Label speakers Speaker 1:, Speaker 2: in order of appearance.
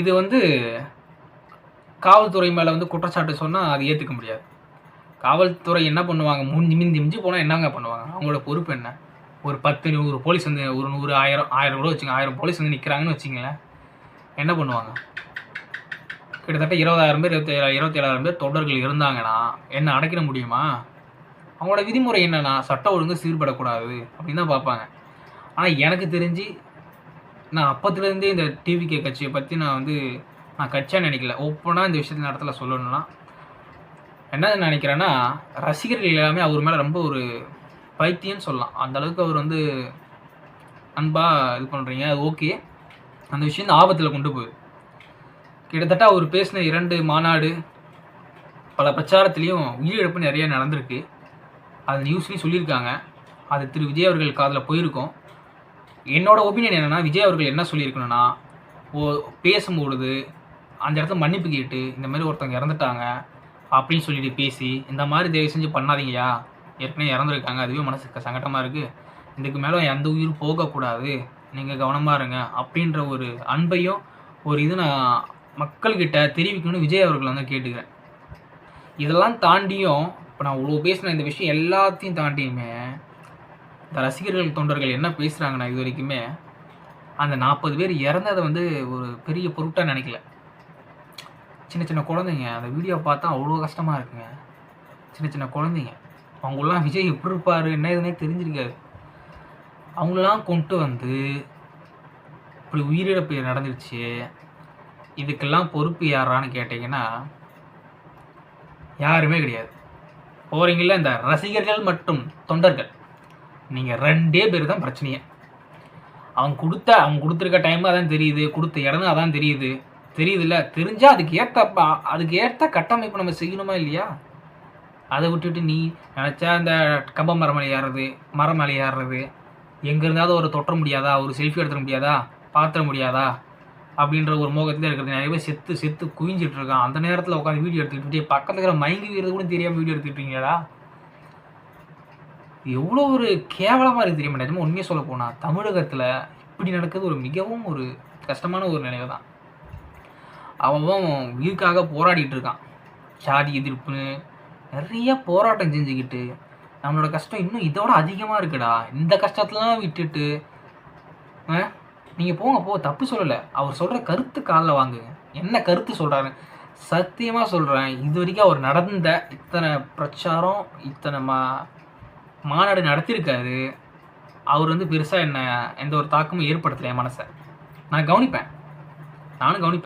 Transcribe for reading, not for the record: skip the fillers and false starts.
Speaker 1: இது வந்து காவல்துறை மேலே வந்து குற்றச்சாட்டு சொன்னால் அது ஏற்றுக்க முடியாது. காவல்துறை என்ன பண்ணுவாங்க? மிஞ்சி போனால் என்னங்க பண்ணுவாங்க? அவங்களோட பொறுப்பு என்ன? ஒரு 10 100 போலீஸ் வந்து ஒரு 100 1000 கூட வச்சுங்க, 1000 போலீஸ் வந்து நிற்கிறாங்கன்னு வச்சுங்களேன், என்ன பண்ணுவாங்க? கிட்டத்தட்ட 20,000 பேர் 27,000 பேர் தொண்டர்கள் இருந்தாங்கன்னா என்ன அடக்கிட முடியுமா? அவங்களோட விதிமுறை என்னன்னா, சட்டம் ஒழுங்கு சீர்படக்கூடாது அப்படின்னு தான் பார்ப்பாங்க. ஆனால் எனக்கு தெரிஞ்சு நான் அப்பத்துலேருந்தே இந்த டிவிகே கட்சியை பற்றி நான் கட்சியாக நினைக்கல. ஓப்பனாக இந்த விஷயத்தில் இடத்துல சொல்லணும்னா என்ன நினைக்கிறேன்னா, ரசிகர்கள் எல்லாமே அவர் மேலே ரொம்ப ஒரு பைத்தியம்னு சொல்லலாம். அந்த அளவுக்கு அவர் வந்து அன்பாக இது பண்ணுறீங்க, அது ஓகே. அந்த விஷயம் ஆபத்தில் கொண்டு போகுது. கிட்டத்தட்ட அவர் பேசின 2 மாநாடு பல பிரச்சாரத்துலேயும் உயிரிழப்பு நிறைய நடந்திருக்கு. அது நியூஸ்லேயும் சொல்லியிருக்காங்க. அது திரு விஜய் அவர்கள் காதில் போயிருக்கோம். என்னோட ஒப்பீனியன் என்னென்னா, விஜய் அவர்கள் என்ன சொல்லியிருக்கணும்னா, பேசும்பொழுது அந்த இடத்துல மன்னிப்பு கேட்டு இந்த மாதிரி ஒருத்தவங்க இறந்துட்டாங்க அப்படின்னு சொல்லிட்டு பேசி, இந்த மாதிரி தயவு செஞ்சு பண்ணாதீங்கயா, ஏற்கனவே இறந்துருக்காங்க, அதுவே மனசுக்கு சங்கடமாக இருக்குது, இதுக்கு மேலே எந்த உயிரும் போகக்கூடாது, நீங்கள் கவனமாக இருங்க அப்படின்ற ஒரு அன்பையும் ஒரு இது நான் மக்கள்கிட்ட தெரிவிக்கணும்னு விஜய் அவர்கள் வந்து கேட்டுக்கிறேன். இதெல்லாம் தாண்டியும் இப்போ நான் இவ்வளோ பேசின இந்த விஷயம் எல்லாத்தையும் தாண்டியுமே இந்த ரசிகர்கள் தொண்டர்கள் என்ன பேசுகிறாங்கன்னா, இது வரைக்குமே அந்த 40 பேர் இறந்ததை வந்து ஒரு பெரிய பொருட்டாக நினைக்கல. சின்ன சின்ன குழந்தைங்க அந்த வீடியோ பார்த்தா அவ்வளோ கஷ்டமாக இருக்குங்க. சின்ன சின்ன குழந்தைங்க, அவங்களாம் விஜய் எப்படி இருப்பார் என்ன இதுனே தெரிஞ்சிருக்காது. அவங்களெலாம் கொண்டு வந்து இப்படி உயிரிழப்பு நடந்துருச்சு. இதுக்கெல்லாம் பொறுப்பு யாரான்னு கேட்டிங்கன்னா யாருமே கிடையாது. போகிறீங்களா இந்த ரசிகர்கள் மற்றும் தொண்டர்கள், நீங்கள் 2 பேர் தான் பிரச்சனையே. அவங்க கொடுத்துருக்க டைம் அதான் தெரியுது, கொடுத்த இடம் அதான் தெரியுதுல்ல. தெரிஞ்சால் அதுக்கு ஏற்ற கட்டமைப்பு நம்ம செய்யணுமா இல்லையா? அதை விட்டுட்டு நீ நினச்சா இந்த கம்ப மரம் மேலே ஏறுறது, எங்கே இருந்தாவது ஒரு தொட்ட முடியாதா, ஒரு செல்ஃபி எடுத்துட முடியாதா, பார்த்துட முடியாதா அப்படின்ற ஒரு மோகத்தில் இருக்கிறது. நிறைய பேர் செத்து குவிஞ்சிட்டு இருக்கான். அந்த நேரத்தில் உட்காந்து வீடியோ எடுத்துக்கிட்டு பக்கத்தில் இருக்கிற மயங்கி வீரது கூட தெரியாமல் வீடியோ எடுத்துக்கிட்டீங்களா? எவ்வளோ ஒரு கேவலமாக இருக்குது தெரியுமா? நிஜமாக உண்மையாக சொல்ல போனால் தமிழகத்தில் இப்படி நடக்குது ஒரு மிகவும் ஒரு கஷ்டமான ஒரு நிலைமை தான். அவன் உயிருக்காக போராடிட்டு இருக்கான். சாதி எதிர்ப்புன்னு நிறைய போராட்டம் செஞ்சுக்கிட்டு நம்மளோட கஷ்டம் இன்னும் இதோட அதிகமாக இருக்குடா. இந்த கஷ்டத்தெலாம் விட்டுட்டு நீங்கள் போங்க, தப்பு சொல்லலை. அவர் சொல்கிற கருத்து காலில் வாங்குங்க. என்ன கருத்து சொல்கிறாரு சத்தியமாக சொல்கிறேன், இது வரைக்கும் அவர் நடந்த இத்தனை பிரச்சாரம் இத்தனை மாநாடு நடத்தியிருக்காரு. அவர் வந்து பெருசாக எந்த ஒரு தாக்கமும் ஏற்படுத்தலை என் மனசை. நானும் கவனிப்பேன்.